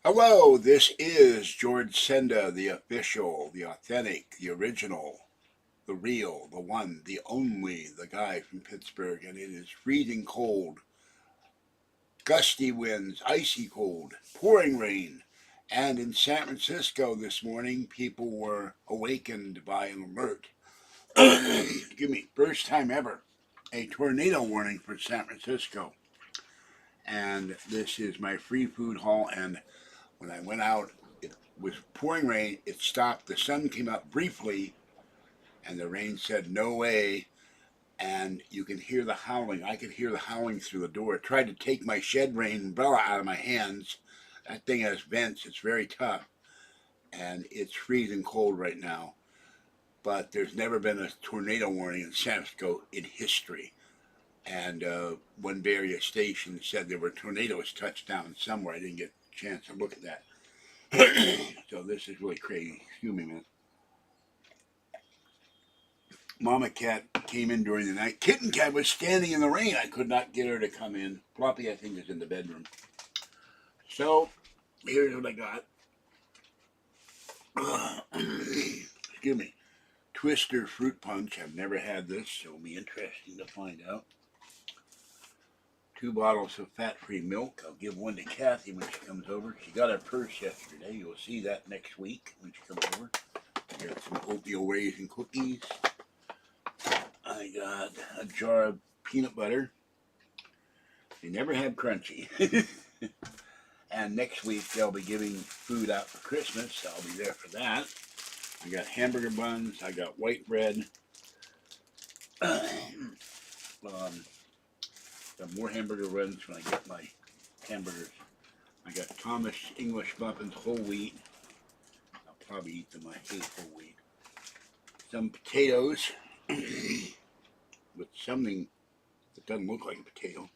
Hello, this is George Senda, the official, the authentic, the original, the real, the one, the only, the guy from Pittsburgh, and it is freezing cold, gusty winds, icy cold, pouring rain. And in San Francisco this morning, people were awakened by an alert. Excuse me, first time ever, a tornado warning for San Francisco. And this is my free food haul, and when I went out, it was pouring rain. It stopped. The sun came up briefly, and the rain said, "No way." And you can hear the howling. I could hear the howling through the door. It tried to take my shed rain umbrella out of my hands. That thing has vents. It's very tough. And it's freezing cold right now. But there's never been a tornado warning in San Francisco in history. And one Bay Area station said there were tornadoes touched down somewhere. I didn't get a chance to look at that. So this is really crazy. Excuse me a minute. Mama cat came in during the night. Kitten cat was standing in the rain. I could not get her to come in. Floppy, I think, is in the bedroom. So here's what I got. Excuse me. Twister fruit punch. I've never had this, so it'll be interesting to find out. 2 bottles of fat-free milk. I'll give one to Kathy when she comes over. She got her purse yesterday. You'll see that next week when she comes over. I got some oatmeal raisin cookies. I got a jar of peanut butter. They never have crunchy. And next week they'll be giving food out for Christmas. So I'll be there for that. I got hamburger buns. I got white bread. Got more hamburger buns when I get my hamburgers. I got Thomas English muffins, whole wheat. I'll probably eat them. I hate whole wheat. Some potatoes with something that doesn't look like a potato.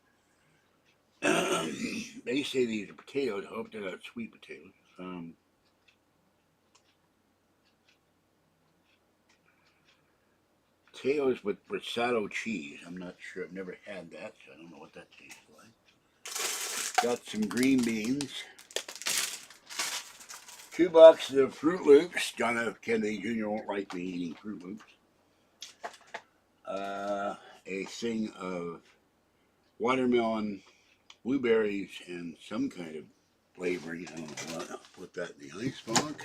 They say these are potatoes. I hope they're not sweet potatoes. Potatoes with risotto cheese. I'm not sure. I've never had that, so I don't know what that tastes like. Got some green beans. 2 boxes of Fruit Loops. John F. Kennedy Jr. won't like me eating Fruit Loops. A thing of watermelon, blueberries, and some kind of flavoring. I don't know what. I'll put that in the icebox.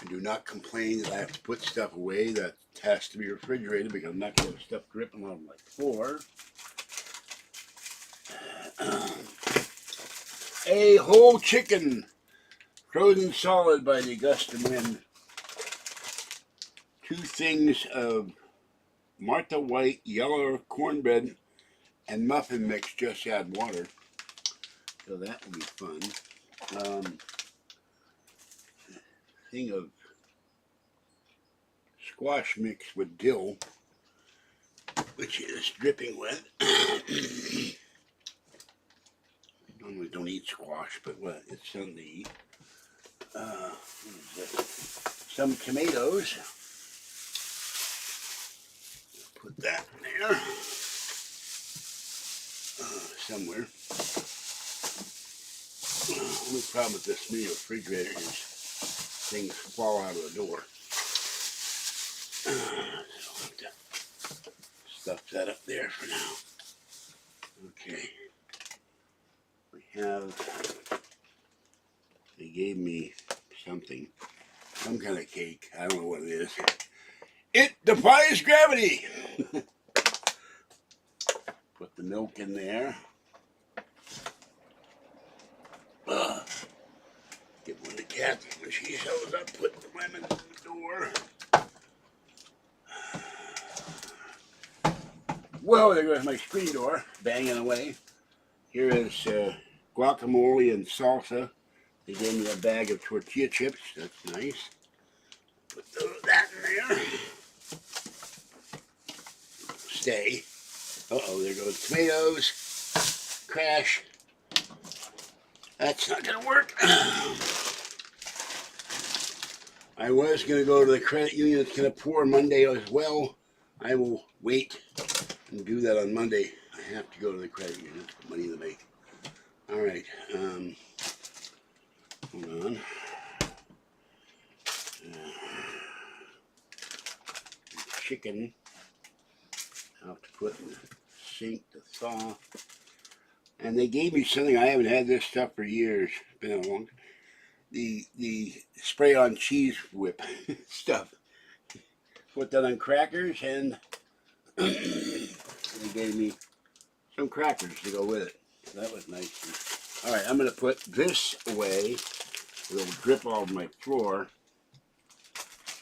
And do not complain that I have to put stuff away that has to be refrigerated because I'm not going to have stuff dripping on my floor. A whole chicken, frozen solid by the gust of wind. 2 things of Martha White yellow cornbread and muffin mix, just add water. So that will be fun. Thing of squash mix with dill, which is dripping wet. Normally don't eat squash, but what? It's something to eat. What is this? Some tomatoes. Put that in there. Somewhere. The only problem with this mini refrigerator is things fall out of the door. So I'll have to stuff that up there for now. Okay. We have, they gave me something, some kind of cake. I don't know what it is. It defies gravity. Put the milk in there. Give one to Kathy when she shows up. Put the lemon in the door. Whoa, there goes my screen door, banging away. Here is guacamole and salsa. They gave me a bag of tortilla chips. That's nice. Put that in there. Stay. Uh-oh, there goes tomatoes. Crash. That's not going to work. I was going to go to the credit union. It's going to pour Monday as well. I will wait and do that on Monday. I have to go to the credit union to put money in the bank. All right. chicken. I'll have to put in the sink to thaw. And they gave me something, I haven't had this stuff for years. It's been a long time. The spray on cheese whip stuff. Put that on crackers, and they gave me some crackers to go with it. So that was nice. All right, I'm going to put this away. It'll drip all over my floor.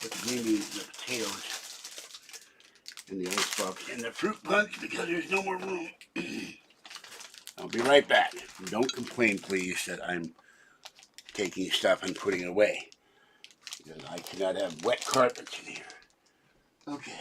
But they gave me the potatoes in the icebox and the fruit punch because there's no more room. I'll be right back. Don't complain, please, that I'm taking stuff and putting it away, because I cannot have wet carpets in here. Okay.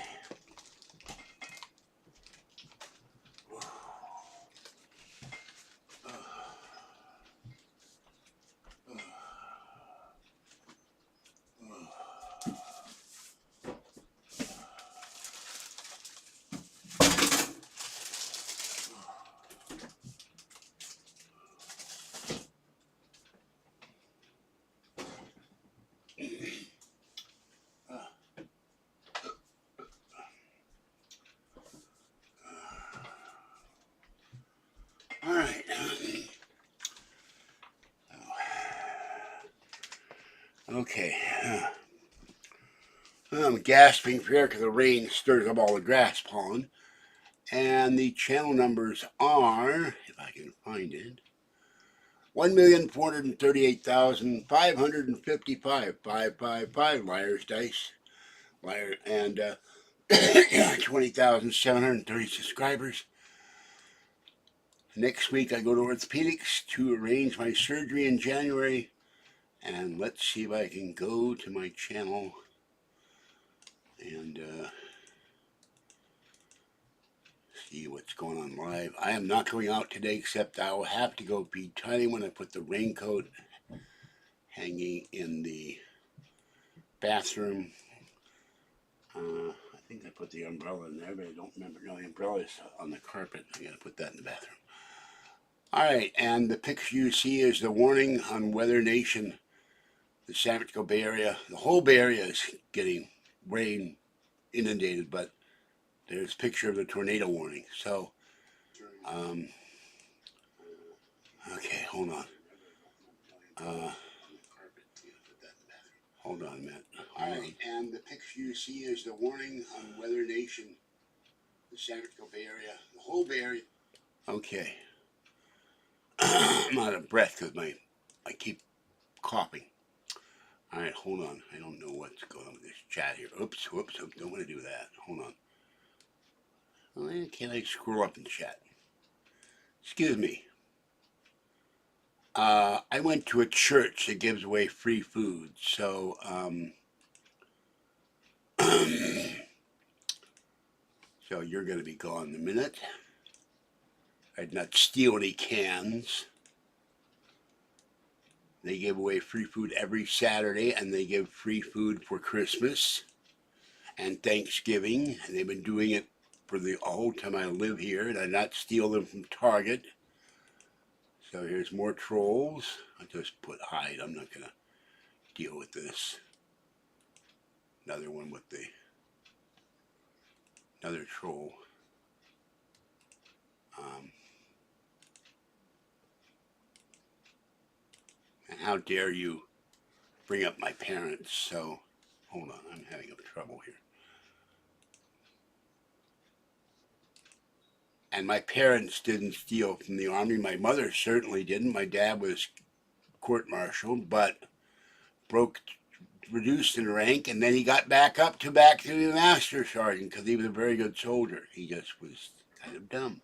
All right. Okay. I'm gasping for air because the rain stirs up all the grass pollen. And the channel numbers are, if I can find it, 1,438,555. 555. Liar's Dice. Liar. And 20,730 subscribers. Next week I go to orthopedics to arrange my surgery in January. And let's see if I can go to my channel and see what's going on live. I am not going out today, except I will have to go be tiny when I put the raincoat hanging in the bathroom. I think I put the umbrella in there, but I don't remember. No, the umbrella is on the carpet. I gotta put that in the bathroom. All right, and the picture you see is the warning on Weather Nation, the San Francisco Bay Area. The whole Bay Area is getting rain inundated, but there's a picture of the tornado warning. So, okay, hold on. Hold on a minute. All right, and the picture you see is the warning on Weather Nation, the San Francisco Bay Area, the whole Bay Area. Okay. I'm out of breath because I keep coughing. All right, hold on. I don't know what's going on with this chat here. Oops, whoops, don't want to do that. Hold on. Well, can I scroll up in the chat? Excuse me. I went to a church that gives away free food, so so you're going to be gone in a minute. I did not steal any cans. They give away free food every Saturday, and they give free food for Christmas and Thanksgiving, and they've been doing it for the whole time I live here, and I not steal them from Target. So here's more trolls. I just put hide. I'm not going to deal with this. Another one with another troll. And how dare you bring up my parents? So, hold on, I'm having trouble here. And my parents didn't steal from the Army. My mother certainly didn't. My dad was court-martialed, but reduced in rank, and then he got back to the master sergeant because he was a very good soldier. He just was kind of dumb.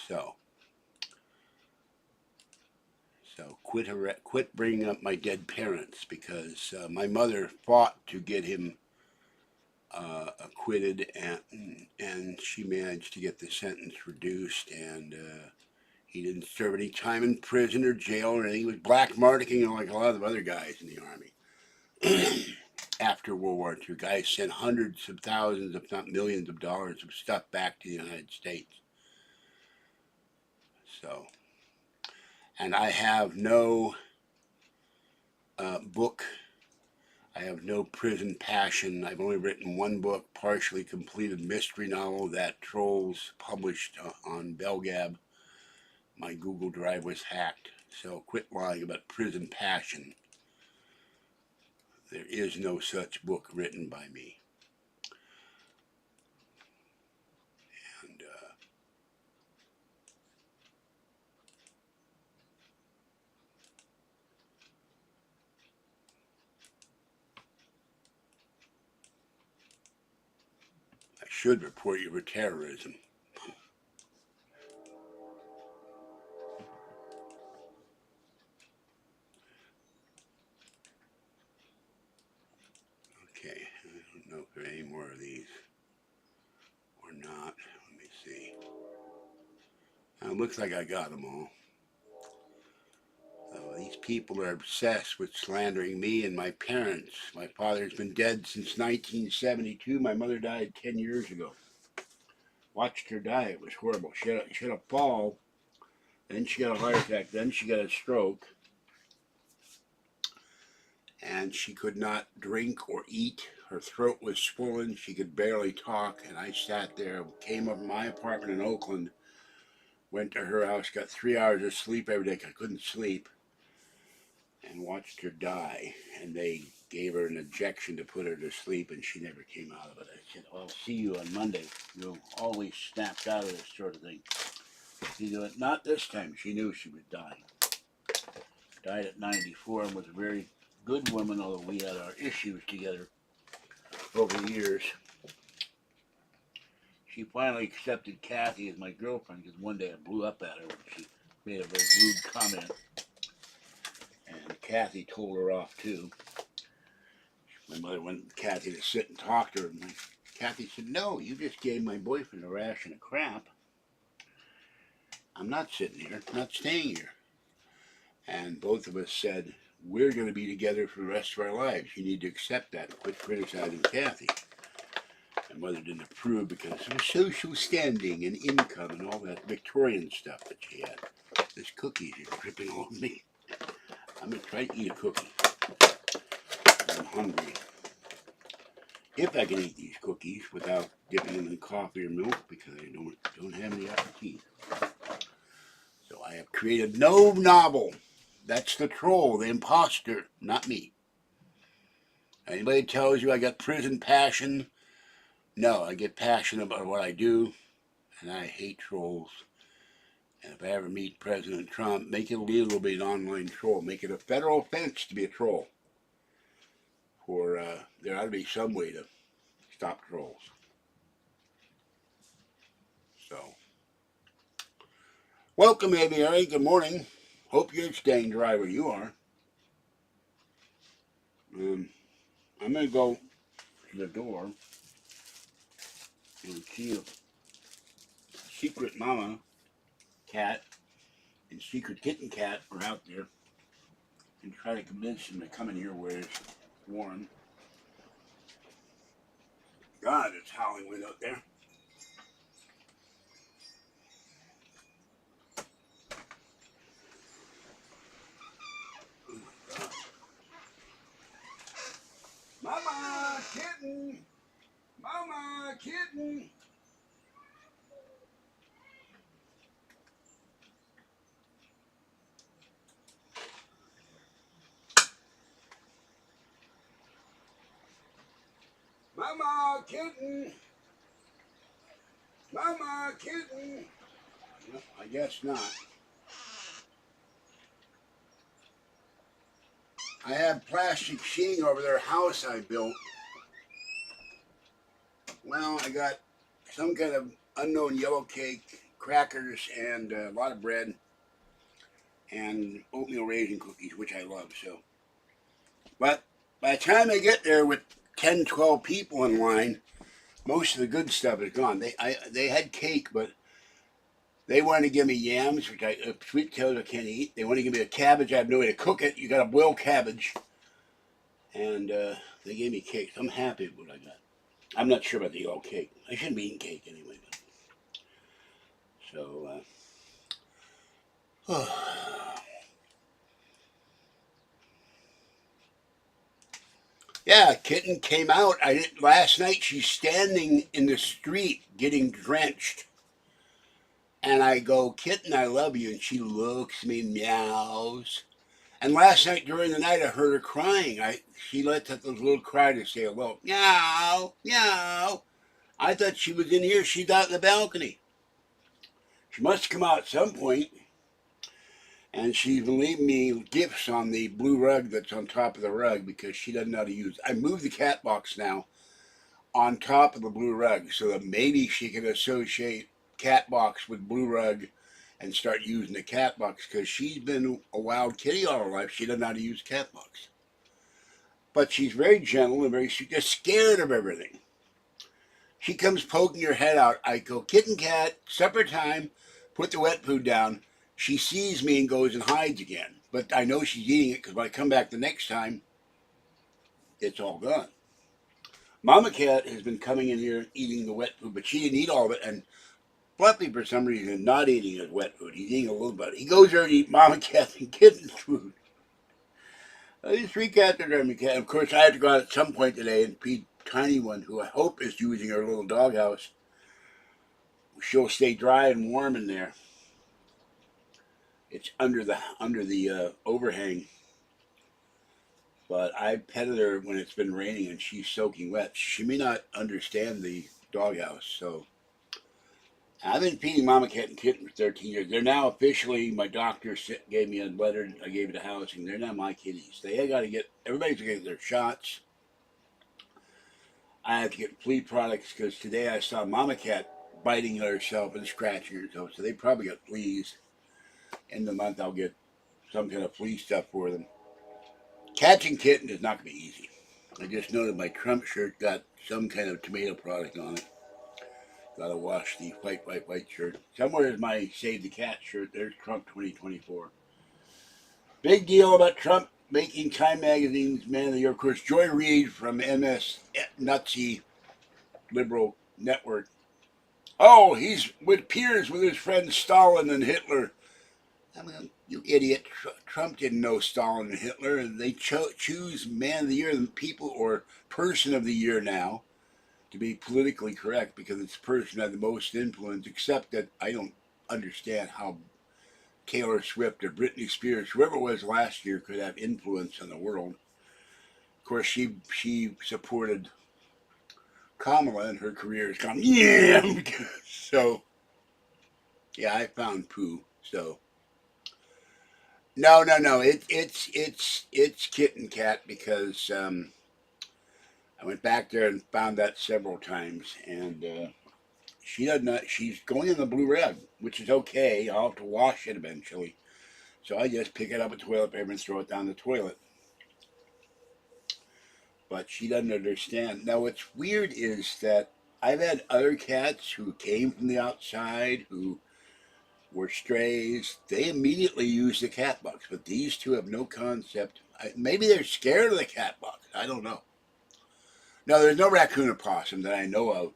So quit bringing up my dead parents, because my mother fought to get him acquitted, and she managed to get the sentence reduced, and he didn't serve any time in prison or jail or anything. He was black marketing like a lot of other guys in the Army. After World War II, guys sent hundreds of thousands, if not millions of dollars of stuff back to the United States. So, and I have no book. I have no prison passion. I've only written one book, partially completed mystery novel that trolls published on Belgab. My Google Drive was hacked, so quit lying about prison passion. There is no such book written by me. And I should report you for terrorism. Okay, I don't know if there are any more of these or not. Let me see. It looks like I got them all. These people are obsessed with slandering me and my parents. My father's been dead since 1972. My mother died 10 years ago. Watched her die. It was horrible. She had a fall, then she got a heart attack, then she got a stroke. And she could not drink or eat. Her throat was swollen. She could barely talk. And I sat there, came up from my apartment in Oakland, went to her house, got 3 hours of sleep every day. I couldn't sleep. And watched her die. And they gave her an injection to put her to sleep, and she never came out of it. I said, well, I'll see you on Monday. You'll always snapped out of this sort of thing. She did it. Not this time. She knew she was dying. Died at 94 and was a very good woman, although we had our issues together over the years. She finally accepted Kathy as my girlfriend because one day I blew up at her when she made a very rude comment. And Kathy told her off too. My mother wanted Kathy to sit and talk to her. And Kathy said, no, you just gave my boyfriend a ration of crap. I'm not sitting here. I'm not staying here. And both of us said, we're going to be together for the rest of our lives. You need to accept that and quit criticizing Kathy. My mother didn't approve because of her social standing and income and all that Victorian stuff that she had. This cookie is dripping all over me. I'm going to try to eat a cookie. I'm hungry. If I can eat these cookies without dipping them in coffee or milk, because I don't have any appetite. So I have created no novel. That's the troll, the imposter, not me. Anybody tells you I got prison passion, no, I get passionate about what I do, and I hate trolls. And if I ever meet President Trump, make it a little bit an online troll. Make it a federal offense to be a troll. For there ought to be some way to stop trolls. So, welcome, Aviary. Good morning. Hope you're staying dry where you are. I'm going to go to the door and see if Secret Mama Cat and Secret Kitten Cat are out there and try to convince them to come in here where it's warm. God, it's howling wind out there. Oh my God. Mama, kitten! Mama, kitten! Mama, kitten! Mama, kitten! No, I guess not. I have plastic sheeting over their house I built. Well, I got some kind of unknown yellow cake, crackers, and a lot of bread, and oatmeal raisin cookies, which I love. So, but by the time I get there with 10, 12 people in line, most of the good stuff is gone. They had cake, but they wanted to give me yams, which sweet potatoes I can't eat. They want to give me a cabbage. I have no way to cook it. You got to boil cabbage, and they gave me cake. I'm happy with what I got. I'm not sure about the yellow cake. I shouldn't be eating cake anyway. But, so, Yeah, Kitten came out. Last night she's standing in the street getting drenched. And I go, Kitten, I love you. And she looks at me, meows. And last night during the night, I heard her crying. She let out those little cry to say hello. Meow, meow. I thought she was in here. She's out in the balcony. She must come out at some point. And she's been leaving me gifts on the blue rug that's on top of the rug because she doesn't know how to use it. I moved the cat box now on top of the blue rug so that maybe she can associate cat box with blue rug and start using the cat box because she's been a wild kitty all her life. She doesn't know how to use cat box. But she's very gentle and she's just scared of everything. She comes poking her head out. I go, Kitten cat, supper time, put the wet food down. She sees me and goes and hides again. But I know she's eating it because when I come back the next time, it's all gone. Mama cat has been coming in here eating the wet food, but she didn't eat all of it. And Fluffy, for some reason, not eating his wet food. He's eating a little bit. He goes there to eat Mama cat and Kitten's food. These three cats are driving me cat. Of course, I have to go out at some point today and feed Tiny One, who I hope is using her little doghouse. She'll stay dry and warm in there. It's under the overhang. But I petted her when it's been raining and she's soaking wet. She may not understand the doghouse, so I've been feeding Mama Cat and Kitten for 13 years. They're now officially, my doctor gave me a letter, I gave it to housing. They're now my kitties. They got to get, everybody's going to get their shots. I have to get flea products because today I saw Mama Cat biting herself and scratching herself. So they probably got fleas. End of the month I'll get some kind of flea stuff for them. Catching Kitten is not going to be easy. I just noted my Trump shirt got some kind of tomato product on it. Gotta wash the white shirt. Somewhere is my Save the Cat shirt. There's Trump 2024. Big deal about Trump making Time Magazine's Man of the Year. Of course, Joy Reid from MS Nutsy Liberal Network. Oh, he's with peers with his friends Stalin and Hitler. I mean, you idiot. Trump didn't know Stalin and Hitler. And they choose Man of the Year, the people, or Person of the Year now, to be politically correct because it's the person that had the most influence, except that I don't understand how Taylor Swift or Britney Spears, whoever it was last year, could have influence on the world. Of course, she supported Kamala and her career has gone, yeah. So, yeah, I found poo. So, no. It's Kitten Cat because I went back there and found that several times, and she does not. She's going in the blue rug, which is okay. I'll have to wash it eventually, so I just pick it up with toilet paper and throw it down the toilet. But she doesn't understand. Now, what's weird is that I've had other cats who came from the outside who were strays. They immediately use the cat box, but these two have no concept. Maybe they're scared of the cat box. I don't know. No, there's no raccoon or possum that I know of.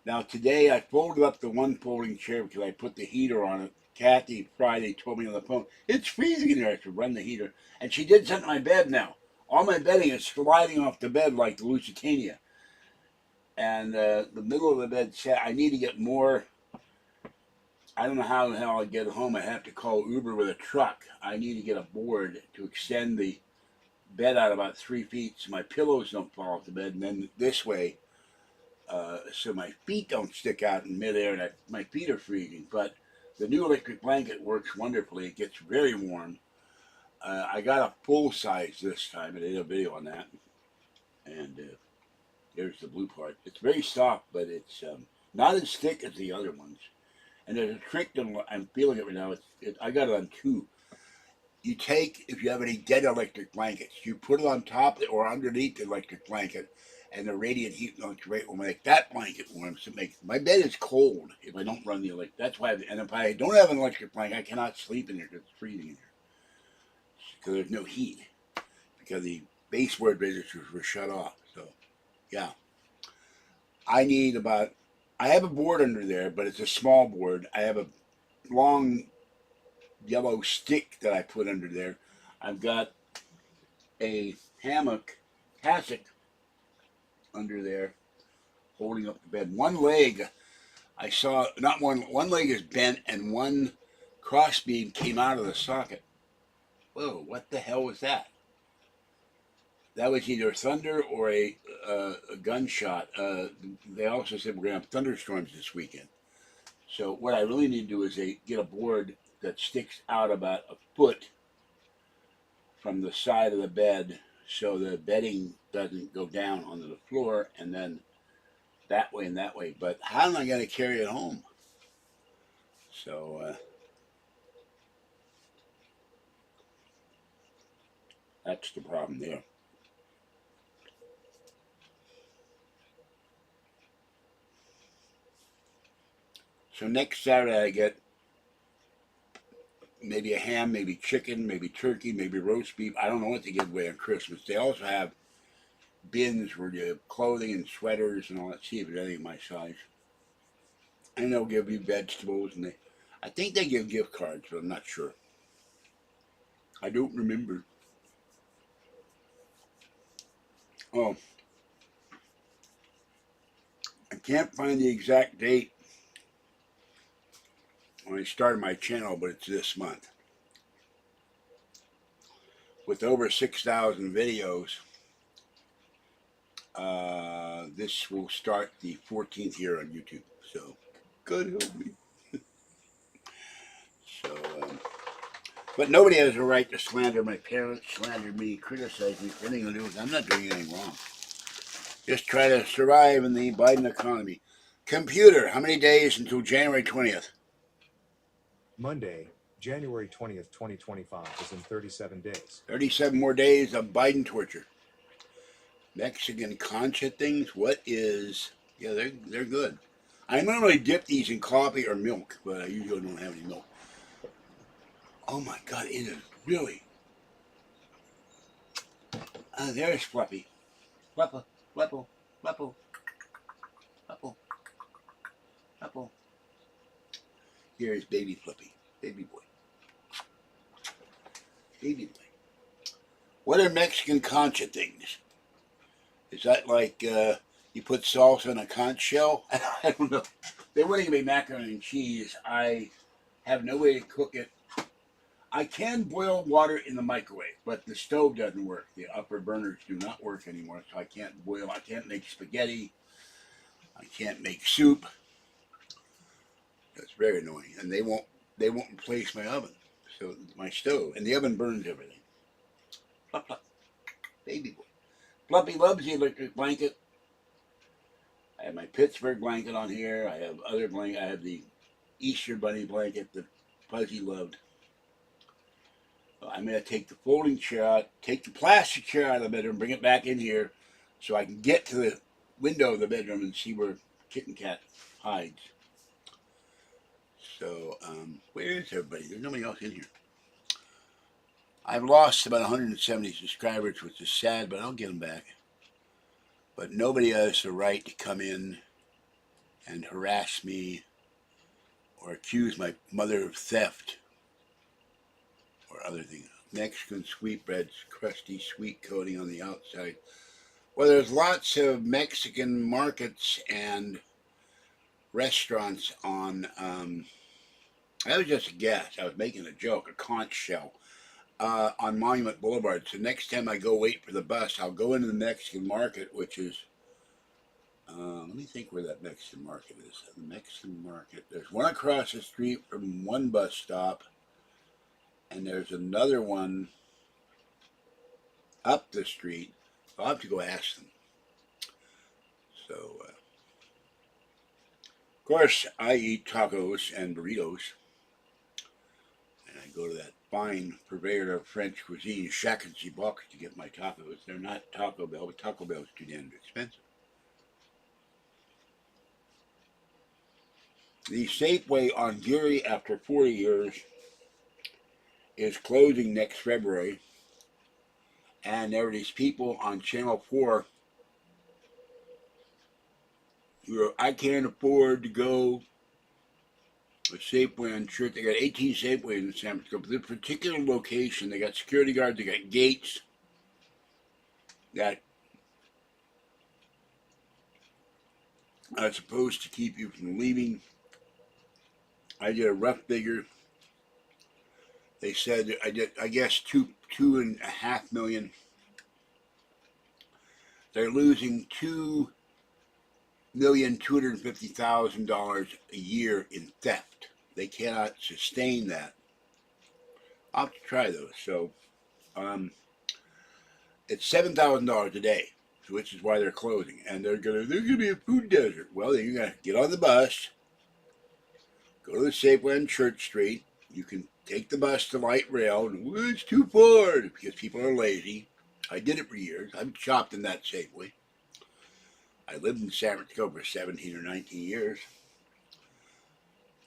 Now, today I folded up the one folding chair because I put the heater on it. Kathy Friday told me on the phone, it's freezing in there. I should run the heater. And she did something to my bed now. All my bedding is sliding off the bed like the Lusitania. And the middle of the bed set, I need to get more. I don't know how the hell I get home. I have to call Uber with a truck. I need to get a board to extend the bed out about 3 feet so my pillows don't fall off the bed. And then this way, so my feet don't stick out in midair and my feet are freezing. But the new electric blanket works wonderfully. It gets very warm. I got a full size this time. I did a video on that. And there's the blue part. It's very soft, but it's not as thick as the other ones. And there's a trick that I'm feeling it right now. I got it on two. You take, if you have any dead electric blankets, you put it on top or underneath the electric blanket, and the radiant heat rate will make that blanket warm. So my bed is cold if I don't run the electric. That's why, and if I don't have an electric blanket, I cannot sleep in here because it's freezing in here. Because there's no heat. Because the baseboard registers were shut off. So, yeah. I have a board under there, but it's a small board. I have a long yellow stick that I put under there. I've got a hassock under there, holding up the bed. One leg, I saw, not one leg is bent and one crossbeam came out of the socket. Whoa, what the hell was that? That was either thunder or a gunshot. They also said we're going to have thunderstorms this weekend. So what I really need to do is get a board that sticks out about a foot from the side of the bed so the bedding doesn't go down onto the floor, and then that way and that way. But how am I going to carry it home? So that's the problem there. So next Saturday I get maybe a ham, maybe chicken, maybe turkey, maybe roast beef. I don't know what to give away on Christmas. They also have bins where you have clothing and sweaters and all that. See if it's anything my size. And they'll give you vegetables, and I think they give gift cards, but I'm not sure. I don't remember. Oh, I can't find the exact date when I started my channel, but it's this month. With over 6,000 videos, this will start the 14th year on YouTube. So, God help me. So, but nobody has a right to slander my parents, slander me, criticize me for anything to do with it. I'm not doing anything wrong. Just try to survive in the Biden economy. Computer, how many days until January 20th? Monday, January 20th, 2025 is in 37 days. 37 more days of Biden torture. Mexican concha things, what is... Yeah, they're good. I normally dip these in coffee or milk, but I usually don't have any milk. Oh my God, it is really... there's Fluffy. Fluffle, Fluffle, Fluffle, Fluffle, Fluffle. Here's baby Fluffy, baby boy. Baby boy. What are Mexican concha things? Is that like you put salsa in a conch shell? I don't know. They wouldn't even be macaroni and cheese. I have no way to cook it. I can boil water in the microwave, but the stove doesn't work. The upper burners do not work anymore, so I can't boil. I can't make spaghetti. I can't make soup. That's very annoying. And they won't replace my oven. So my stove. And the oven burns everything. Plop, plop. Baby boy. Fluffy loves the electric blanket. I have my Pittsburgh blanket on here. I have other blanket. I have the Easter bunny blanket that Fuzzy loved. So I'm going to take the folding chair out, take the plastic chair out of the bedroom, bring it back in here so I can get to the window of the bedroom and see where Kitten Cat hides. So, where is everybody? There's nobody else in here. I've lost about 170 subscribers, which is sad, but I'll get them back. But nobody has the right to come in and harass me or accuse my mother of theft or other things. Mexican sweetbreads, crusty sweet coating on the outside. Well, there's lots of Mexican markets and restaurants on, that was just a guess. I was making a joke, a conch shell, on Monument Boulevard. So next time I go wait for the bus, I'll go into the Mexican market, which is, let me think where that Mexican market is. The Mexican market, there's one across the street from one bus stop, and there's another one up the street. I'll have to go ask them. So, of course, I eat tacos and burritos, and I go to that fine purveyor of French cuisine, Shack and Box, to get my tacos. They're not Taco Bell, but Taco Bell is too damn expensive. The Safeway on Geary, after 40 years, is closing next February, and there are these people on Channel 4 who are, I can't afford to go a Safeway on Church. They got 18 Safeways in San Francisco, but this particular location, they got security guards, they got gates, got are supposed to keep you from leaving. I did a rough figure. They said I guess 2.5 million. They're losing $2,250,000 a year in theft. They cannot sustain that. I'll have to try those. So it's $7,000 a day, which is why they're closing. And there's gonna be a food desert. Well, then you gotta get on the bus, go to the Safeway on Church Street. You can take the bus to light rail. And, well, it's too far because people are lazy. I did it for years. I've shopped in that Safeway. I lived in San Francisco for 17 or 19 years.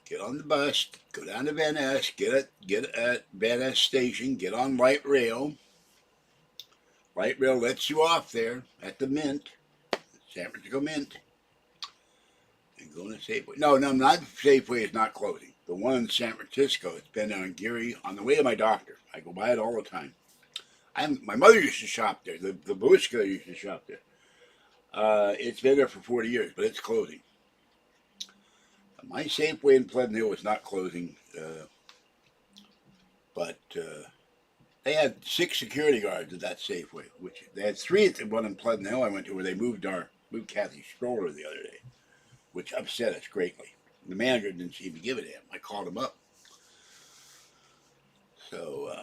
Get on the bus, go down to Van Ness, get at Van Ness Station, get on light rail. Light rail lets you off there at the Mint, San Francisco Mint, and go to Safeway. No, not Safeway is not closing. The one in San Francisco, it's been on Geary on the way to my doctor. I go by it all the time. My mother used to shop there. The Bushka used to shop there. It's been there for 40 years, but it's closing. My Safeway in Pleasant Hill was not closing, but they had 6 security guards at that Safeway, which they had 3 at the one in Pleasant Hill I went to where they moved Kathy's stroller the other day, which upset us greatly. The manager didn't seem to give a damn. I called him up. So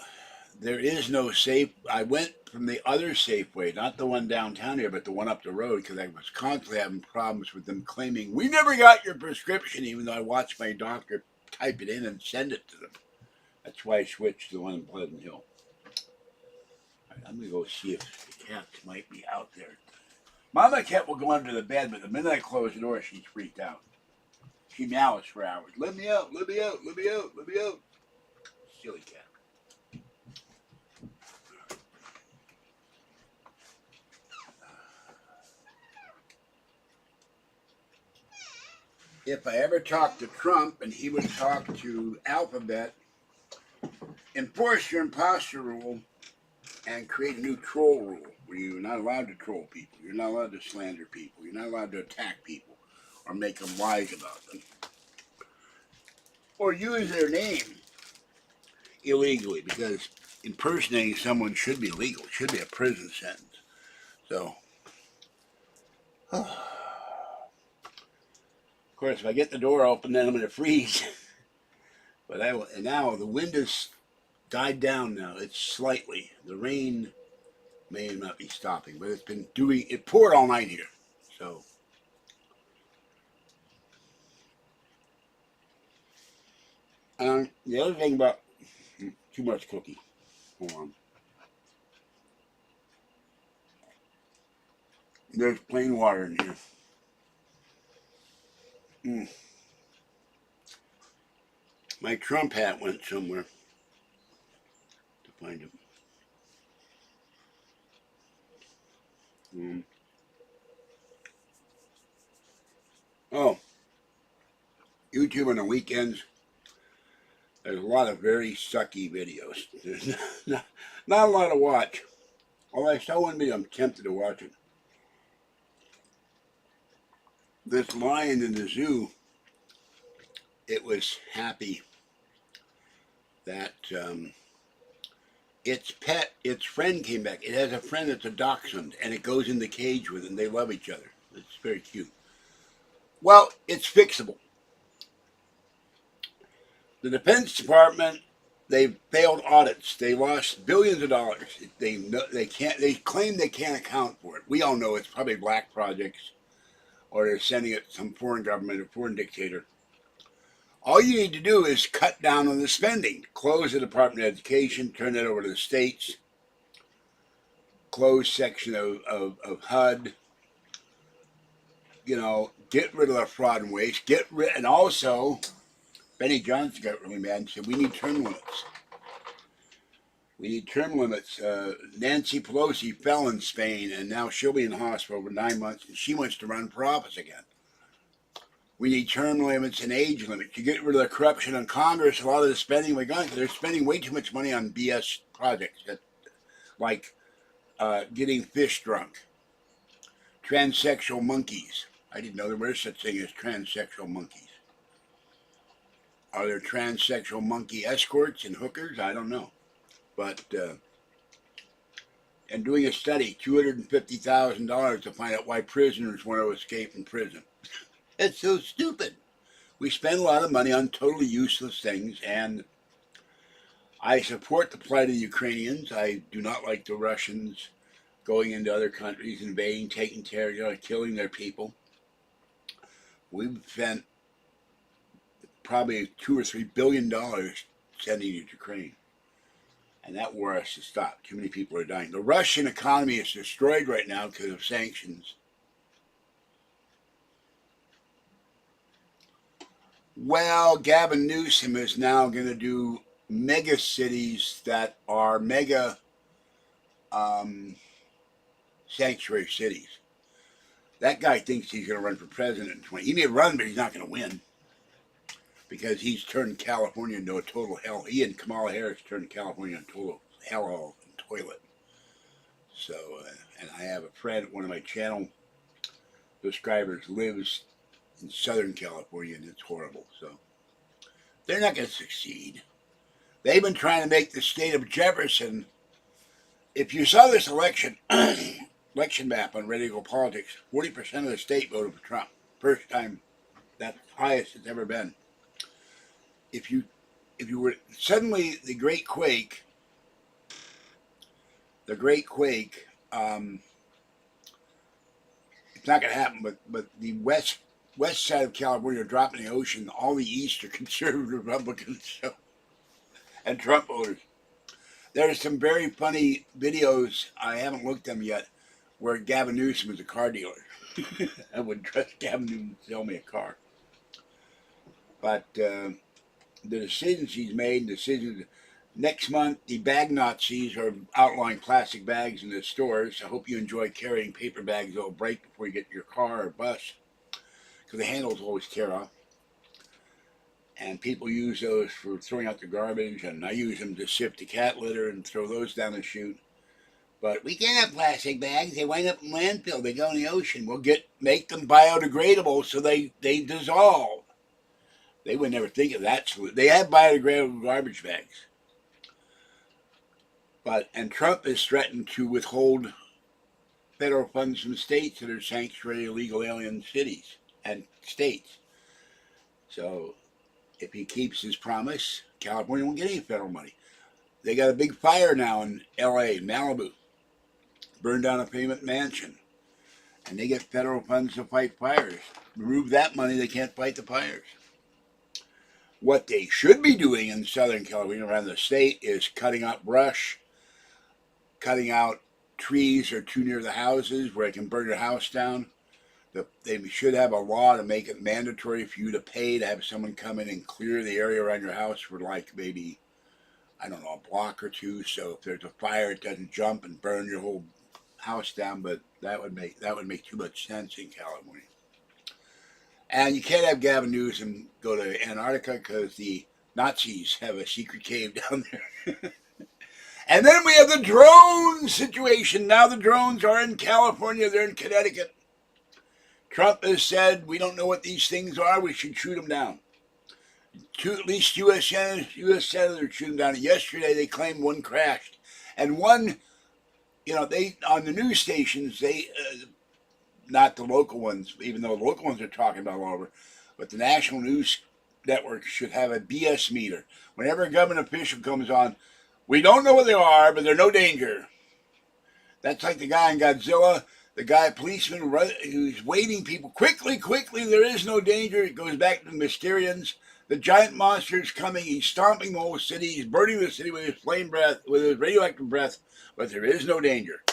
there is no safe. I went from the other Safeway, not the one downtown here, but the one up the road, because I was constantly having problems with them claiming, we never got your prescription, even though I watched my doctor type it in and send it to them. That's why I switched to the one in Pleasant Hill. All right, I'm going to go see if the cats might be out there. Mama cat will go under the bed, but the minute I close the door, she's freaked out. She meows for hours. Let me out, let me out, let me out, let me out. Silly cat. If I ever talked to Trump and he would talk to Alphabet, enforce your imposter rule and create a new troll rule where you're not allowed to troll people, you're not allowed to slander people, you're not allowed to attack people or make them lies about them or use their name illegally, because impersonating someone should be legal. It should be a prison sentence. So, of course, if I get the door open, then I'm going to freeze. But and now the wind has died down now. It's slightly. The rain may not be stopping, but it's been it poured all night here. So, the other thing about too much cookie. Hold on. There's plain water in here. My Trump hat went somewhere to find it. Oh, YouTube on the weekends, there's a lot of very sucky videos. There's not a lot to watch. Although I saw one video, I'm tempted to watch it. This lion in the zoo, it was happy that its friend came back. It has a friend that's a dachshund, and it goes in the cage with it, and they love each other. It's very cute. Well, it's fixable. The Defense Department, they failed audits. They lost billions of dollars. They claim they can't account for it. We all know it's probably black projects, or they're sending it to some foreign government or foreign dictator. All you need to do is cut down on the spending. Close the Department of Education, turn it over to the states, close section of HUD, get rid of the fraud and waste, and also, Benny Johnson got really mad and said, we need term limits. We need term limits. Nancy Pelosi fell in Spain, and now she'll be in the hospital for 9 months, and she wants to run for office again. We need term limits and age limits. You get rid of the corruption in Congress, a lot of the spending we're going, they're spending way too much money on BS projects, like getting fish drunk, transsexual monkeys, I didn't know there were such thing as transsexual monkeys. Are there transsexual monkey escorts and hookers? I don't know. But, and doing a study, $250,000 to find out why prisoners want to escape from prison. It's so stupid. We spend a lot of money on totally useless things, and I support the plight of the Ukrainians. I do not like the Russians going into other countries, invading, taking territory, killing their people. We've spent probably $2 or $3 billion sending it to Ukraine. And that war has to stop. Too many people are dying. The Russian economy is destroyed right now because of sanctions. Well, Gavin Newsom is now going to do mega cities that are mega sanctuary cities. That guy thinks he's going to run for president in 20. He may run, but he's not going to win because he's turned California into a total hell. He and Kamala Harris turned California into a total hellhole and toilet. So, and I have a friend, one of my channel subscribers lives in Southern California, and it's horrible. So, they're not going to succeed. They've been trying to make the state of Jefferson. If you saw this election map on Ready to Go Politics, 40% of the state voted for Trump. First time, that's highest it's ever been. If you were suddenly the Great Quake, it's not going to happen. But the west side of California are dropping in the ocean. All the east are conservative Republicans, so, and Trump voters. There's some very funny videos. I haven't looked at them yet, where Gavin Newsom is a car dealer. I would trust Gavin Newsom to sell me a car. But the decisions he's made, next month, the bag Nazis are outlawing plastic bags in the stores. I hope you enjoy carrying paper bags that will break before you get in your car or bus, because the handles always tear off. And people use those for throwing out the garbage, and I use them to sift the cat litter and throw those down the chute. But we can't have plastic bags. They wind up in landfill. They go in the ocean. We'll make them biodegradable so they dissolve. They would never think of that solution. They have biodegradable garbage bags. And Trump has threatened to withhold federal funds from states that are sanctuary illegal alien cities and states. So if he keeps his promise, California won't get any federal money. They got a big fire now in L.A., Malibu. Burned down a famous mansion. And they get federal funds to fight fires. Remove that money, they can't fight the fires. What they should be doing in Southern California around the state is cutting out brush, cutting out trees that are too near the houses where they can burn your house down. They should have a law to make it mandatory for you to pay to have someone come in and clear the area around your house for like maybe, I don't know, a block or two. So if there's a fire, it doesn't jump and burn your whole house down. But that would make too much sense in California. And you can't have Gavin Newsom go to Antarctica because the Nazis have a secret cave down there. And then we have the drone situation. Now the drones are in California. They're in Connecticut. Trump has said, we don't know what these things are. We should shoot them down. At least U.S. senators shoot them down. Yesterday, they claimed one crashed. And one, they on the news stations, not the local ones, even though the local ones are talking about all over, but the national news network should have a BS meter. Whenever a government official comes on, we don't know what they are, but they're no danger. That's like the guy in Godzilla, policeman who's waiting people, quickly, there is no danger. It goes back to the Mysterians. The giant monster is coming. He's stomping the whole city. He's burning the city with his flame breath, with his radioactive breath, but there is no danger.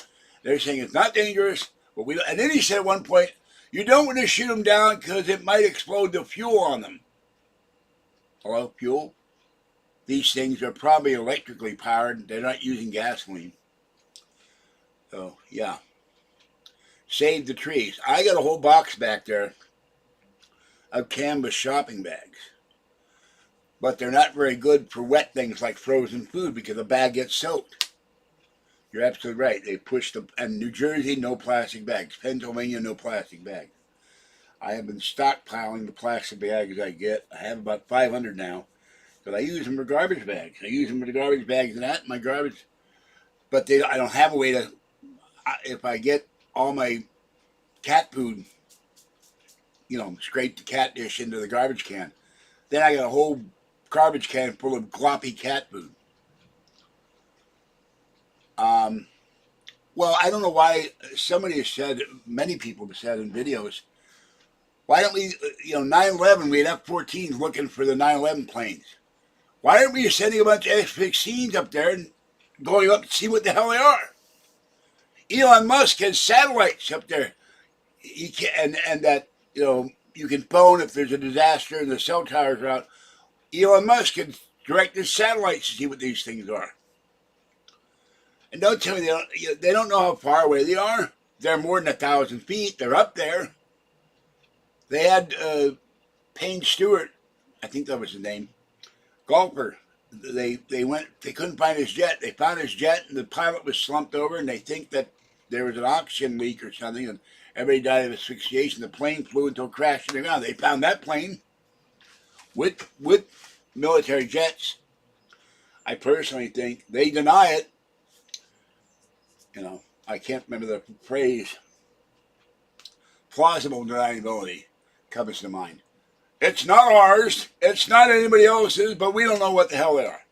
They're saying it's not dangerous, but and then he said at one point, you don't want to shoot them down because it might explode the fuel on them. Hello, fuel? These things are probably electrically powered. They're not using gasoline. So, yeah. Save the trees. I got a whole box back there of canvas shopping bags. But they're not very good for wet things like frozen food because the bag gets soaked. You're absolutely right. They pushed and New Jersey, no plastic bags. Pennsylvania, no plastic bags. I have been stockpiling the plastic bags I get. I have about 500 now. Because I use them for garbage bags. I use them for the garbage bags and that, my garbage. But I don't have a way to, if I get all my cat food, scrape the cat dish into the garbage can, then I got a whole garbage can full of gloppy cat food. Well, I don't know why somebody has said, many people have said in videos, why don't we, 9/11, we had F-14s looking for the 9/11 planes. Why aren't we sending a bunch of F-16s up there and going up to see what the hell they are? Elon Musk has satellites up there. He can, and that, you can phone if there's a disaster and the cell towers are out. Elon Musk can direct his satellites to see what these things are. And don't tell me they don't know how far away they are. They're more than 1,000 feet. They're up there. They had Payne Stewart, I think that was his name, golfer. They couldn't find his jet. They found his jet, and the pilot was slumped over, and they think that there was an oxygen leak or something, and everybody died of asphyxiation. The plane flew until it crashed to the ground. They found that plane with military jets. I personally think they deny it. I can't remember the phrase. Plausible deniability comes to mind. It's not ours. It's not anybody else's, but we don't know what the hell they are.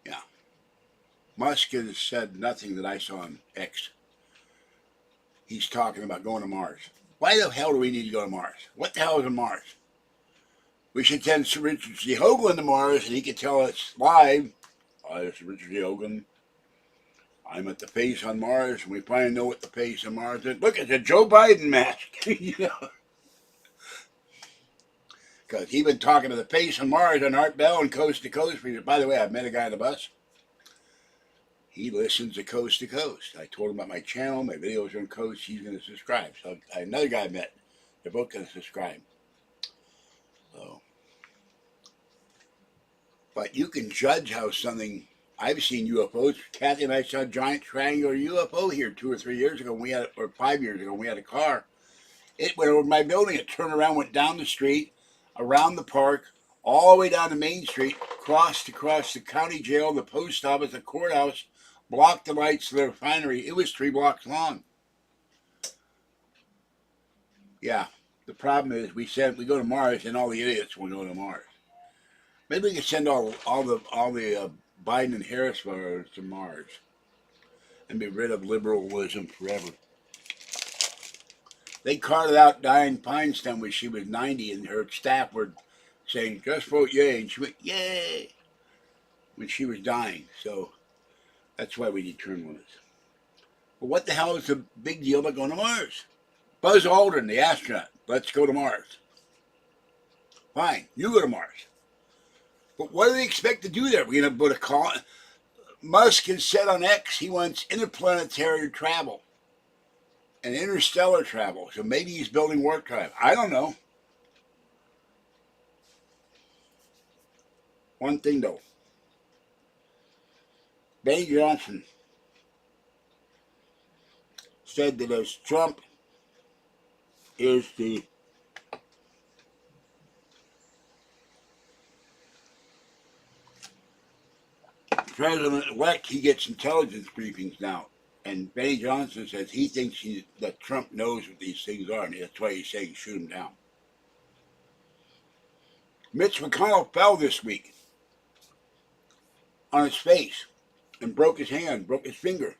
Yeah. Musk has said nothing that I saw on X. He's talking about going to Mars. Why the hell do we need to go to Mars? What the hell is a Mars? We should send Sir Richard C. Hoagland to Mars, and he could tell us live, "Hi, this is Richard C. Hoagland. I'm at the face on Mars, and we finally know what the face on Mars is. Look, it's a Joe Biden mask." Because he's been talking to the face on Mars on Art Bell and Coast to Coast. By the way, I've met a guy on the bus. He listens to Coast to Coast. I told him about my channel, my videos are on Coast. He's going to subscribe. So another guy I met. They're both going to subscribe. So, but you can judge how something. I've seen UFOs. Kathy and I saw a giant triangular UFO here 2 or 3 years ago. Or 5 years ago. We had a car. It went over my building. It turned around, went down the street, around the park, all the way down to Main Street, crossed across the county jail, the post office, the courthouse, blocked the lights to the refinery. It was 3 blocks long. Yeah. The problem is we go to Mars and all the idiots will go to Mars. Maybe we can send all the Biden and Harris voters to Mars and be rid of liberalism forever. They carted out Dianne Feinstein when she was 90, and her staff were saying, "Just vote yay," and she went, "Yay," when she was dying. So that's why we need term limits. But what the hell is the big deal about going to Mars? Buzz Aldrin, the astronaut, let's go to Mars. Fine, you go to Mars. But what do they expect to do there? We're going to put a call. Musk has said on X he wants interplanetary travel and interstellar travel. So maybe he's building warp drive. I don't know. One thing though. Benny Johnson said that as Trump is the president-elect, he gets intelligence briefings now. And Benny Johnson says he thinks that Trump knows what these things are, and that's why he's saying shoot him down. Mitch McConnell fell this week on his face and broke his hand, broke his finger.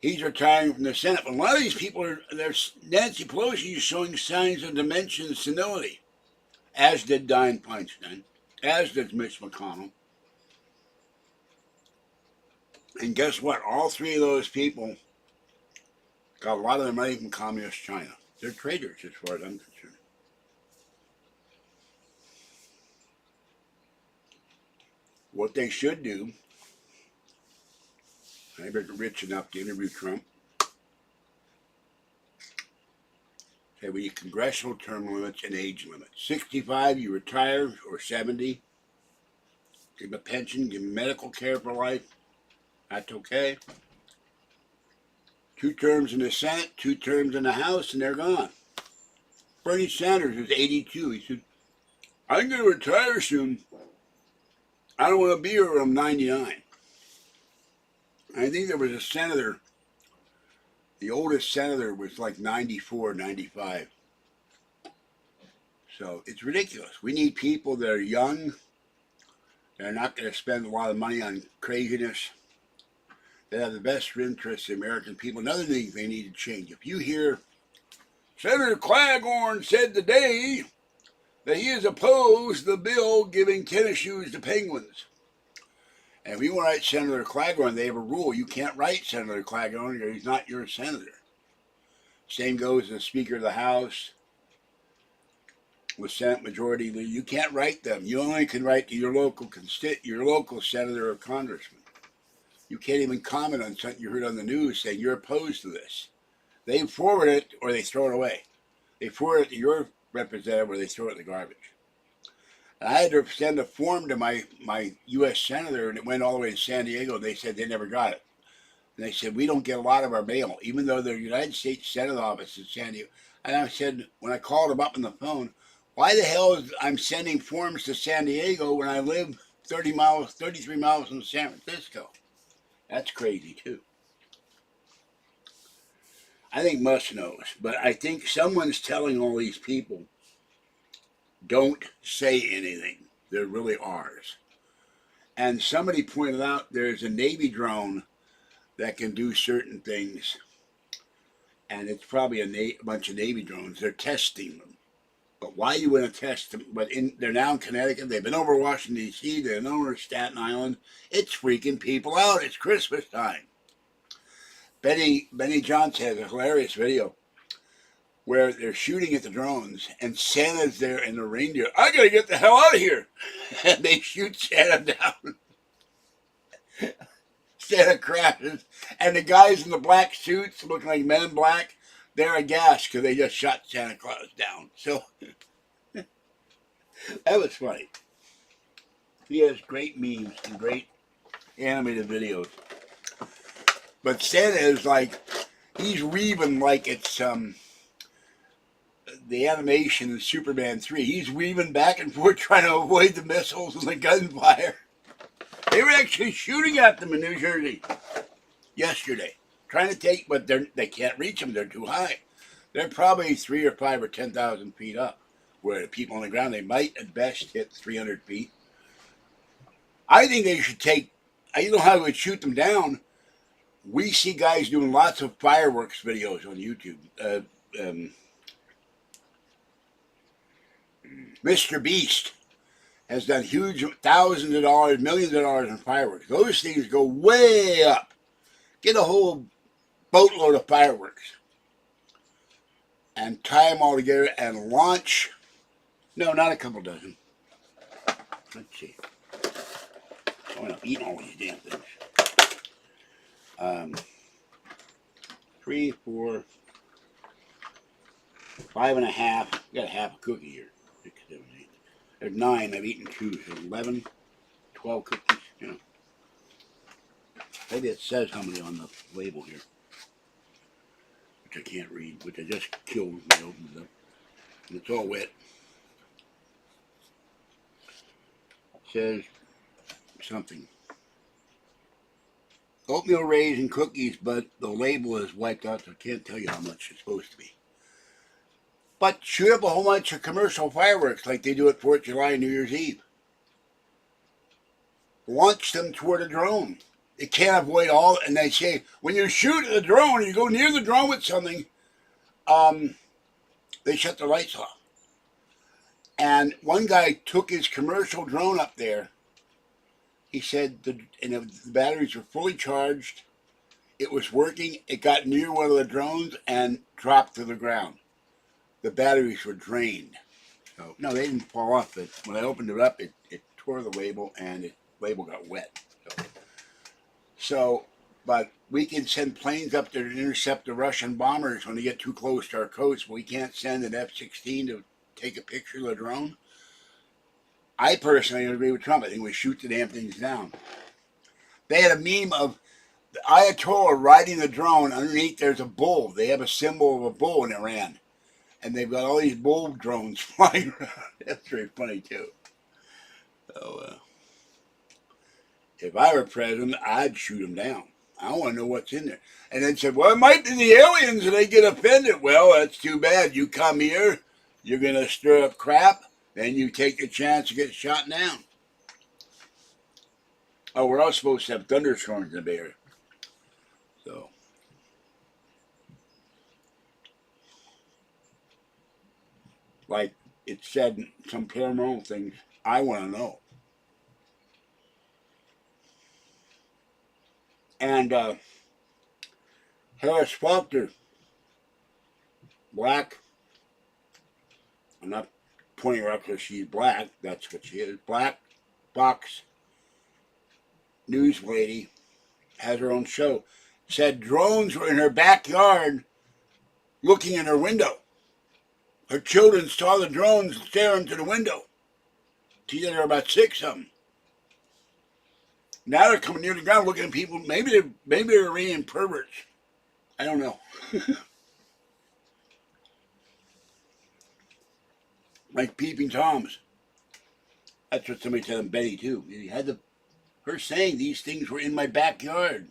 He's retiring from the Senate. But a lot of these people Nancy Pelosi is showing signs of dementia and senility, as did Dianne Feinstein, as did Mitch McConnell. And guess what? All 3 of those people got a lot of their money from communist China. They're traitors as far as I'm concerned. What they should do, they're rich enough to interview Trump, say we need congressional term limits and age limits. 65, you retire, or 70. Give them a pension, give them medical care for life. That's okay. 2 terms in the Senate, 2 terms in the House, and they're gone. Bernie Sanders is 82. He said, I'm going to retire soon. I don't want to be here when I'm 99. I think there was a senator, the oldest senator was like 94, 95. So it's ridiculous. We need people that are young. They're not going to spend a lot of money on craziness. They have the best interests of the American people. Another thing they need to change. If you hear Senator Claghorn said today that he is opposed to the bill giving tennis shoes to penguins. And if you want to write Senator Claghorn, they have a rule. You can't write Senator Claghorn or he's not your senator. Same goes to the Speaker of the House, with Senate Majority Leader. You can't write them. You only can write to your local senator or congressman. You can't even comment on something you heard on the news saying you're opposed to this. They forward it or they throw it away. They forward it to your representative or they throw it in the garbage. And I had to send a form to my U.S. senator, and it went all the way to San Diego. They said they never got it. And they said, we don't get a lot of our mail, even though the United States Senate office is in San Diego. And I said, when I called him up on the phone, why the hell is I'm sending forms to San Diego when I live 33 miles from San Francisco? That's crazy, too. I think Musk knows, but I think someone's telling all these people, don't say anything. They're really ours. And somebody pointed out there's a Navy drone that can do certain things, and it's probably a bunch of Navy drones. They're testing them. But why you want to test them? But they're now in Connecticut. They've been over Washington, D.C. They've been over Staten Island. It's freaking people out. It's Christmas time. Benny Johnson has a hilarious video where they're shooting at the drones, and Santa's there and the reindeer. I got to get the hell out of here. And they shoot Santa down. Santa crashes. And the guys in the black suits looking like Men in Black, they're aghast because they just shot Santa Claus down. So that was funny. He has great memes and great animated videos. But Santa is like, he's weaving like it's the animation in Superman 3. He's weaving back and forth trying to avoid the missiles and the gunfire. They were actually shooting at them in New Jersey yesterday. Trying to take, but they can't reach them. They're too high. They're probably 3 or 5 or 10,000 feet up. Where the people on the ground, they might at best hit 300 feet. I think they should take, I don't know how they would shoot them down. We see guys doing lots of fireworks videos on YouTube. Mr. Beast has done huge thousands of dollars, millions of dollars in fireworks. Those things go way up. Get a whole boatload of fireworks and tie them all together and launch. No, not a couple dozen. Let's see. Oh, I'm eating all these damn things. 3, 4, 5 and a half. Got a half a cookie here. 6, 7, 8. There's 9. I've eaten 2. So 11, 12 cookies. You know. Maybe it says how many on the label here, which I can't read, which I just killed when I opened it up. And it's all wet. It says something. Oatmeal raisin cookies, but the label is wiped out, so I can't tell you how much it's supposed to be. But shoot up a whole bunch of commercial fireworks like they do at 4th of July and New Year's Eve. Launch them toward a drone. It can't avoid all, and they say, when you shoot at a drone, you go near the drone with something, they shut the lights off. And one guy took his commercial drone up there. He said the batteries were fully charged. It was working. It got near one of the drones and dropped to the ground. The batteries were drained. So, no, they didn't fall off. But when I opened it up, it tore the label, and the label got wet. So, but we can send planes up there to intercept the Russian bombers when they get too close to our coast. But we can't send an F-16 to take a picture of the drone. I personally agree with Trump. I think we shoot the damn things down. They had a meme of Ayatollah riding the drone. Underneath, there's a bull. They have a symbol of a bull in Iran, and they've got all these bull drones flying around. That's very funny too. So, if I were president, I'd shoot them down. I want to know what's in there. And then said, well, it might be the aliens, and they get offended. Well, that's too bad. You come here, you're going to stir up crap, then you take a chance to get shot down. Oh, we're all supposed to have thunderstorms in the Bay Area. So, like it said in some paranormal things, I want to know. And Harris Faulkner, black, I'm not pointing her out because she's black, that's what she is, black Fox news lady, has her own show, said drones were in her backyard looking in her window. Her children saw the drones staring to the window. She said there were about 6 of them. Now they're coming near the ground looking at people. Maybe they're Iranian perverts. I don't know. Like peeping toms. That's what somebody said on Betty too. He had her saying these things were in my backyard.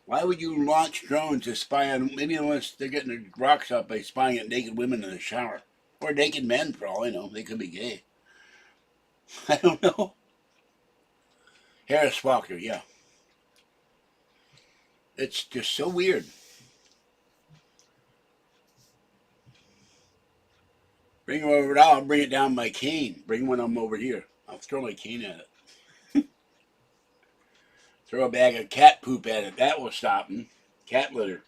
Why would you launch drones to spy on? Maybe unless they're getting their rocks up by spying at naked women in the shower, or naked men for all I know. They could be gay. I don't know. Harris Faulkner, yeah. It's just so weird. Bring them over now. I'll bring it down my cane. Bring one of them over here. I'll throw my cane at it. Throw a bag of cat poop at it. That will stop them. Cat litter.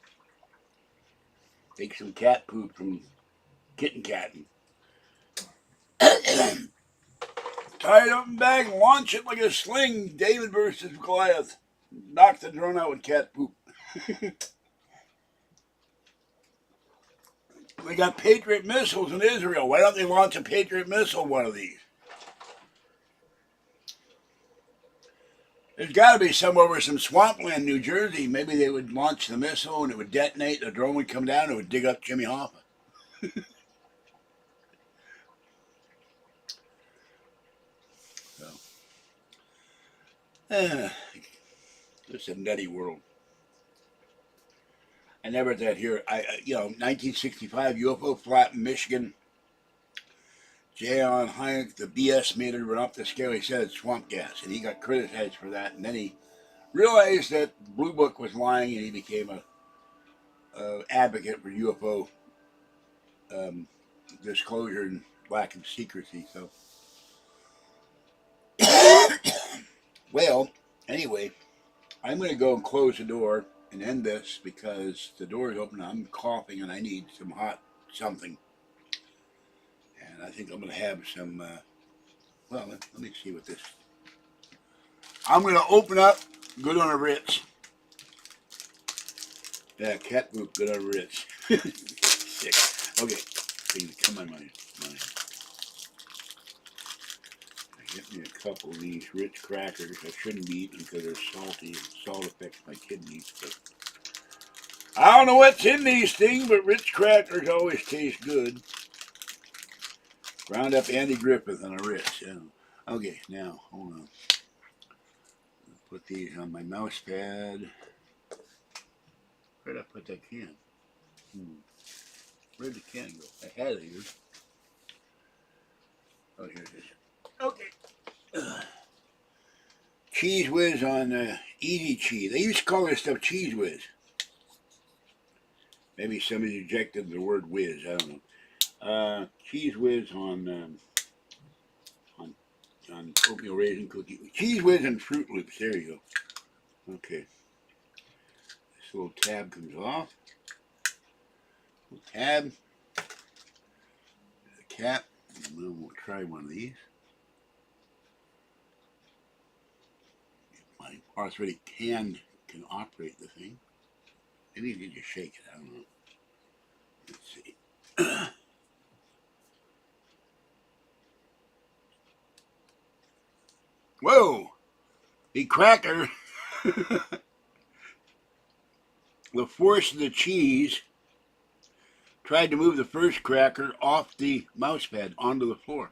Take some cat poop from kitten catting. Tie it up in a bag and launch it like a sling. David versus Goliath. Knock the drone out with cat poop. We got Patriot missiles in Israel. Why don't they launch a Patriot missile, one of these? There's got to be somewhere over some swampland, New Jersey. Maybe they would launch the missile and it would detonate. The drone would come down and it would dig up Jimmy Hoffa. It's a nutty world. I never thought here. 1965 UFO flat in Michigan. J. Allen Hynek, the BS meter went up the scale. He said it's swamp gas, and he got criticized for that. And then he realized that Blue Book was lying, and he became a advocate for UFO disclosure and lack of secrecy. So, well, anyway, I'm going to go and close the door and end this because the door is open. I'm coughing and I need some hot something. And I think I'm going to have some, well, let me see what this. I'm going to open up, good on a Ritz. Yeah, cat poop, good on a Ritz. Sick. Okay, please, come on, money. Get me a couple of these Ritz crackers. I shouldn't be eating because they're salty. Salt affects my kidneys. But I don't know what's in these things, but Ritz crackers always taste good. Ground up Andy Griffith on a Ritz. Yeah. Okay, now, hold on. Put these on my mouse pad. Where'd I put that can? Where'd the can go? I had it here. Oh, here it is. Okay. Cheese Whiz on Easy Cheese. They used to call this stuff Cheese Whiz. Maybe somebody rejected the word whiz. I don't know. Cheese Whiz on oatmeal raisin cookie. Cheese Whiz and Fruit Loops. There you go. Okay. This little tab comes off. Little tab. The cap. And then we'll try one of these. My arthritic hand can operate the thing. Maybe you can just shake it. I don't know. Let's see. Whoa! The cracker The force of the cheese tried to move the first cracker off the mouse pad onto the floor.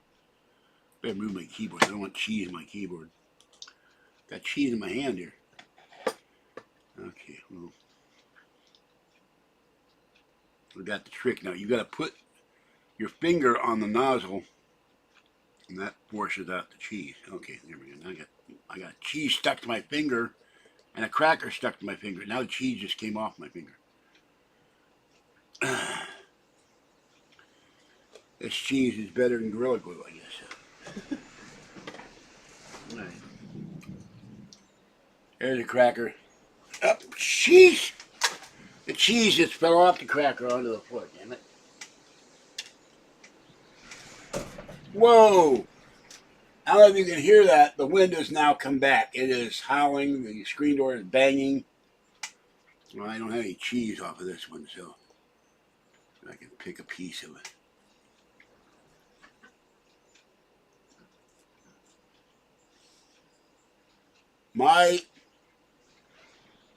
Better move my keyboard. I don't want cheese in my keyboard. Got cheese in my hand here. Okay, well, we got the trick now. You got to put your finger on the nozzle, and that forces out the cheese. Okay, there we go. Now I got cheese stuck to my finger, and a cracker stuck to my finger. Now the cheese just came off my finger. This cheese is better than Gorilla Glue, I guess. All right. There's a cracker. Oh, cheese! The cheese just fell off the cracker onto the floor, damn it. Whoa! I don't know if you can hear that. The wind has now come back. It is howling. The screen door is banging. Well, I don't have any cheese off of this one, so I can pick a piece of it.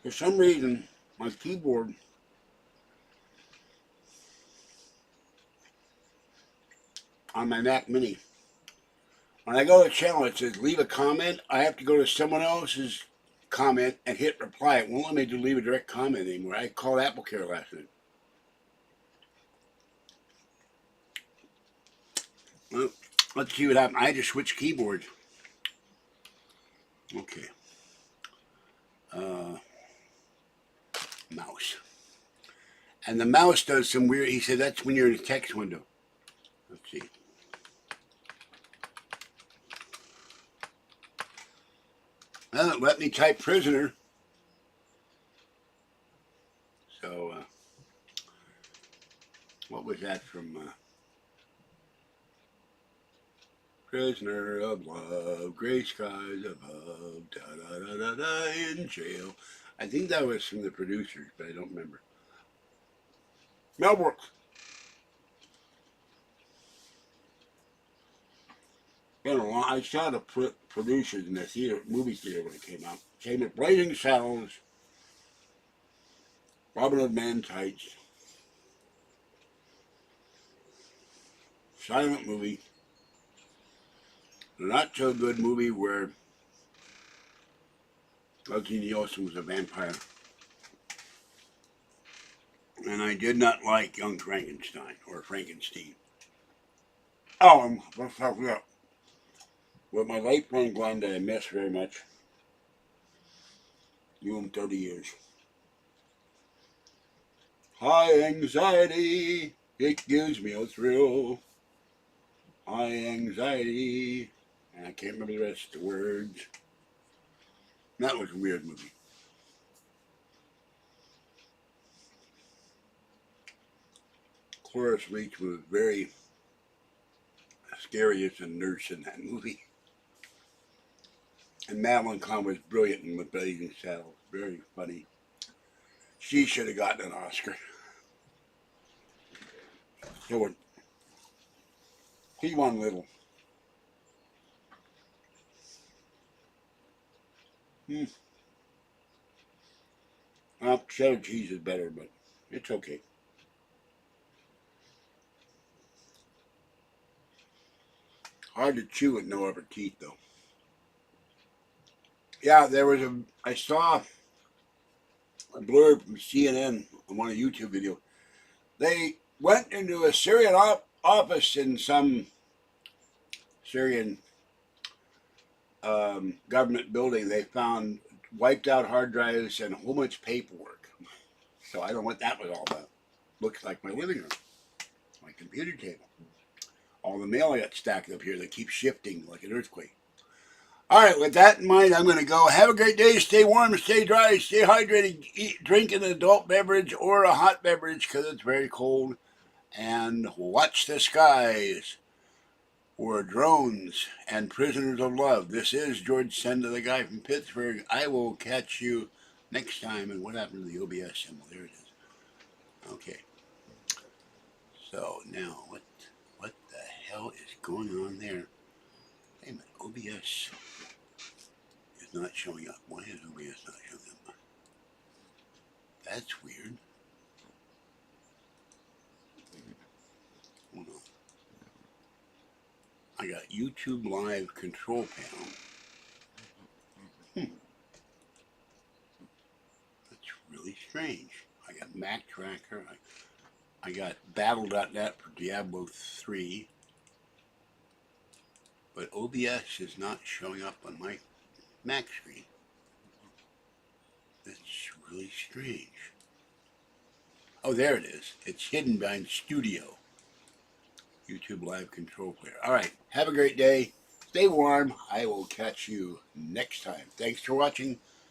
For some reason, my keyboard on my Mac Mini, when I go to the channel, it says leave a comment. I have to go to someone else's comment and hit reply. It won't let me leave a direct comment anymore. I called AppleCare last night. Well, let's see what happens. I had to switch keyboards. Okay. Mouse. And the mouse does some weird, he said that's when you're in a text window. Let's see. Well, it let me type prisoner. So, what was that from? Prisoner of love, gray skies above, da da da da da, in jail. I think that was from the producers, but I don't remember. Melbourne. Been a long. I saw the producers in the movie theater when it came out. Came with Blazing Saddles, Robin Hood Man Tights, silent movie, a not so good movie where Leslie Nielsen was a vampire. And I did not like Young Frankenstein or Frankenstein. Oh, let's talk about with my late friend Glenn that I miss very much. Knew him 30 years. High anxiety, it gives me a thrill. High anxiety, and I can't remember the rest of the words. That was a weird movie. Cloris Leach was very scary as a nurse in that movie. And Madeline Kahn was brilliant in Blazing Saddles. Very funny. She should have gotten an Oscar. So he won little. Well, cheddar cheese is better, but it's okay. Hard to chew with no upper teeth, though. Yeah, I saw a blurb from CNN on one of the YouTube videos. They went into a Syrian office in some Syrian government building. They found wiped out hard drives and a whole bunch of paperwork. So I don't know what that was all about. Looks like my living room, my computer table. All the mail I got stacked up here that keeps shifting like an earthquake. All right, with that in mind, I'm going to go. Have a great day. Stay warm, stay dry, stay hydrated. Drink an adult beverage or a hot beverage because it's very cold. And watch the skies for drones and prisoners of love. This is George Senda, the guy from Pittsburgh. I will catch you next time. And what happened to the OBS symbol? There it is. Okay. So now, what the hell is going on there? Hey, my OBS is not showing up. Why is OBS not showing up? That's weird. Hold on. I got YouTube Live control panel. That's really strange. I got Mac Tracker. I got Battle.net for Diablo 3. But OBS is not showing up on my Mac screen. That's really strange. Oh, there it is. It's hidden behind Studio. YouTube Live Control Player. All right. Have a great day. Stay warm. I will catch you next time. Thanks for watching.